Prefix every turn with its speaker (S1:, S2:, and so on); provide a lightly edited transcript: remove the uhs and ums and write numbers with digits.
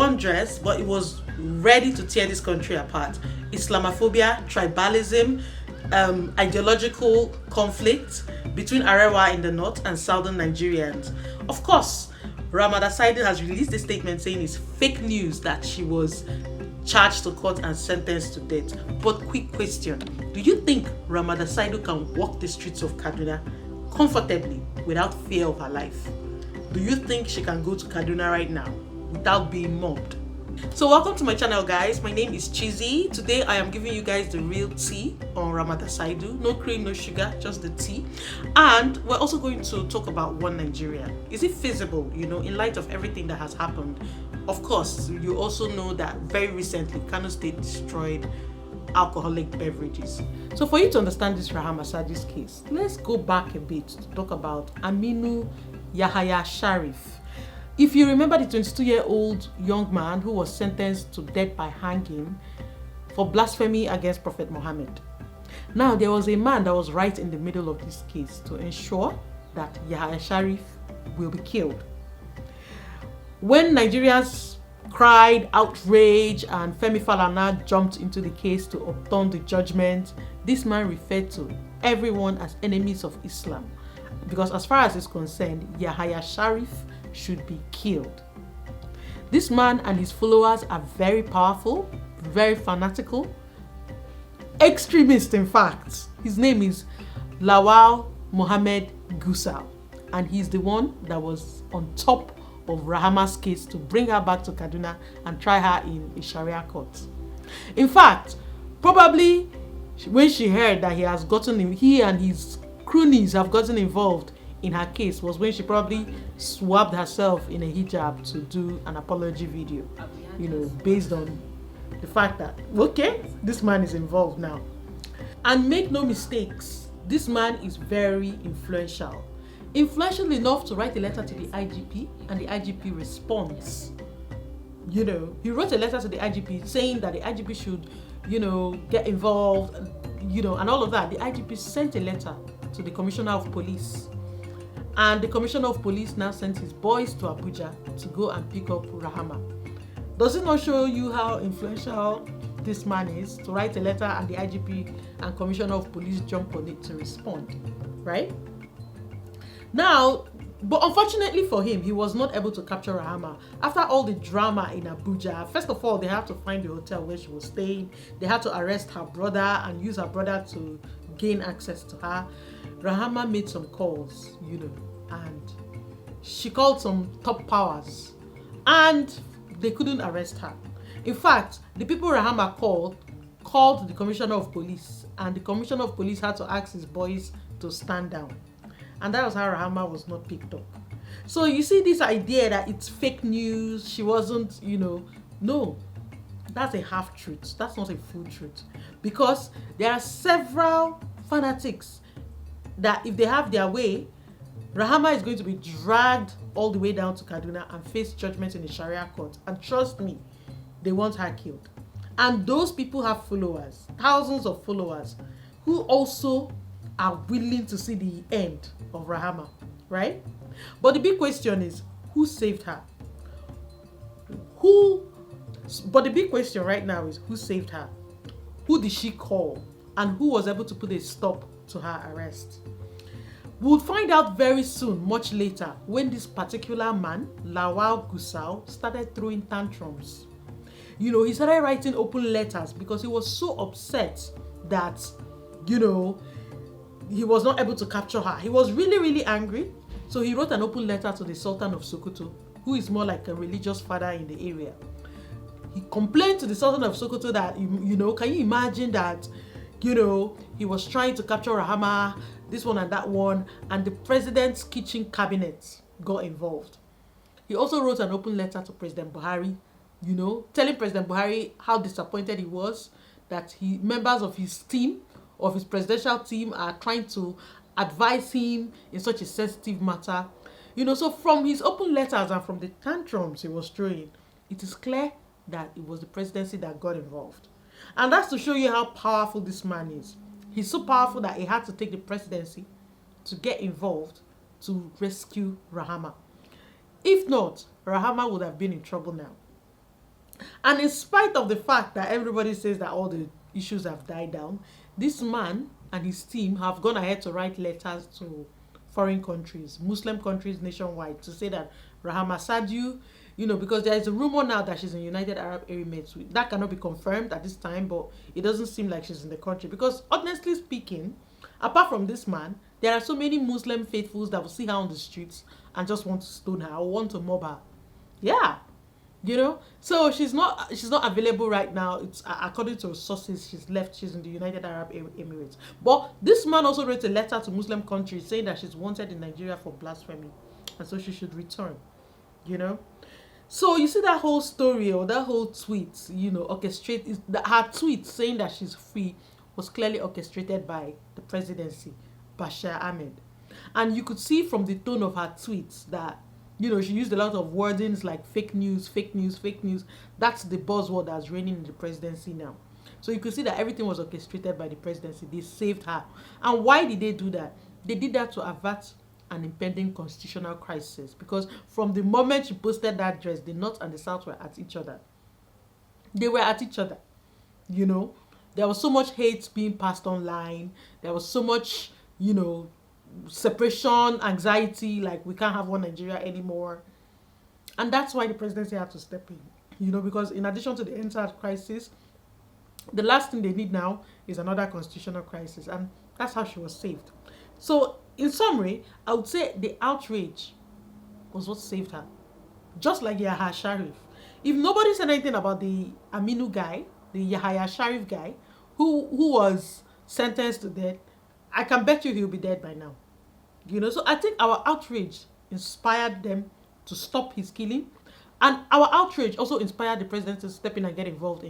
S1: wondrous, but it was ready to tear this country apart. Islamophobia, tribalism, ideological conflict between Arewa in the north and southern Nigerians. Of course, Rahama Sadu has released a statement saying it's fake news that she was charged to court and sentenced to death. But quick question, do you think Rahama Sadu can walk the streets of Kaduna comfortably without fear of her life? Do you think she can go to Kaduna right now without being mobbed? So welcome to my channel, guys. My name is Chizzy. Today I am giving you guys the real tea on Rahama Sadu. No cream, no sugar, just the tea. And we're also going to talk about one Nigeria. Is it feasible, in light of everything that has happened? Of course, you also know that very recently Kano State destroyed alcoholic beverages. So for you to understand this Rahama Sadu's case, let's go back a bit to talk about Aminu Yahaya Sharif. If you remember the 22-year-old young man who was sentenced to death by hanging for blasphemy against Prophet Muhammad. Now, there was a man that was right in the middle of this case to ensure that Yahaya Sharif will be killed. When Nigerians cried outrage and Femi Falana jumped into the case to overturn the judgment, this man referred to everyone as enemies of Islam, because as far as he's concerned, Yahaya Sharif should be killed. This man and his followers are very powerful, very fanatical, extremist in fact. His name is Mohammed Musa, and he's the one that was on top of Rahama's case to bring her back to Kaduna and try her in a Sharia court. In fact, probably when she heard that he and his cronies have gotten involved in her case was when she probably swabbed herself in a hijab to do an apology video, based on the fact that, okay, this man is involved now. And make no mistakes, this man is very influential. Influential enough to write a letter to the IGP, and the IGP responds. He wrote a letter to the IGP saying that the IGP should, get involved, and all of that. The IGP sent a letter to the Commissioner of Police. And the Commissioner of Police now sent his boys to Abuja to go and pick up Rahama. Does it not show you how influential this man is to write a letter and the IGP and Commissioner of Police jump on it to respond, right? Now, but unfortunately for him, he was not able to capture Rahama. After all the drama in Abuja, first of all, they had to find the hotel where she was staying. They had to arrest her brother and use her brother to gain access to her. Rahama made some calls, and she called some top powers, and they couldn't arrest her. In fact, the people Rahama called the Commissioner of Police, and the Commissioner of Police had to ask his boys to stand down. And that was how Rahama was not picked up. So you see this idea that it's fake news, she wasn't, no, that's a half truth. That's not a full truth. Because there are several fanatics that if they have their way, Rahama is going to be dragged all the way down to Kaduna and face judgment in the Sharia court. And trust me, they want her killed. And those people have followers, thousands of followers, who also are willing to see the end of Rahama, right? But the big question is, who saved her? But the big question right now is, who saved her? Who did she call? And who was able to put a stop to her arrest? We'll find out very soon, much later, when this particular man, Lawal Gusau, started throwing tantrums. He started writing open letters because he was so upset that, he was not able to capture her. He was really, really angry. So he wrote an open letter to the Sultan of Sokoto, who is more like a religious father in the area. He complained to the Sultan of Sokoto that, can you imagine that, he was trying to capture Rahama, this one and that one, and the president's kitchen cabinet got involved. He also wrote an open letter to President Buhari, telling President Buhari how disappointed he was that members of his team, of his presidential team, are trying to advise him in such a sensitive matter. So from his open letters and from the tantrums he was throwing, it is clear that it was the presidency that got involved. And that's to show you how powerful this man is. He's so powerful that he had to take the presidency to get involved to rescue Rahama. If not, Rahama would have been in trouble now. And in spite of the fact that everybody says that all the issues have died down, this man and his team have gone ahead to write letters to foreign countries, Muslim countries nationwide, to say that Rahama Sadu, because there is a rumor now that she's in United Arab Emirates. That cannot be confirmed at this time, but it doesn't seem like she's in the country. Because honestly speaking, apart from this man, there are so many Muslim faithfuls that will see her on the streets and just want to stone her or want to mob her. Yeah, so she's not available right now. It's according to sources, she's in the United Arab Emirates. But this man also wrote a letter to Muslim countries saying that she's wanted in Nigeria for blasphemy, and so she should return. you know so you see that whole story, or that whole tweet, orchestrate is that her tweet saying that she's free was clearly orchestrated by the presidency, Bashar Ahmed. And you could see from the tone of her tweets that she used a lot of wordings like fake news, fake news, fake news. That's the buzzword that's reigning in the presidency now. So you could see that everything was orchestrated by the presidency. They saved her. And why did they do that? They did that to avert an impending constitutional crisis, because from the moment she posted that dress, the North and the South were at each other. They were at each other. You know, there was so much hate being passed online. There was so much, separation anxiety, like we can't have one Nigeria anymore. And that's why the presidency had to step in. Because in addition to the entered crisis, the last thing they need now is another constitutional crisis, and that's how she was saved. So, in summary, I would say the outrage was what saved her. Just like Yahaya Sharif. If nobody said anything about the Aminu guy, the Yahaya Sharif guy, who was sentenced to death, I can bet you he'll be dead by now. So I think our outrage inspired them to stop his killing, and our outrage also inspired the president to step in and get involved in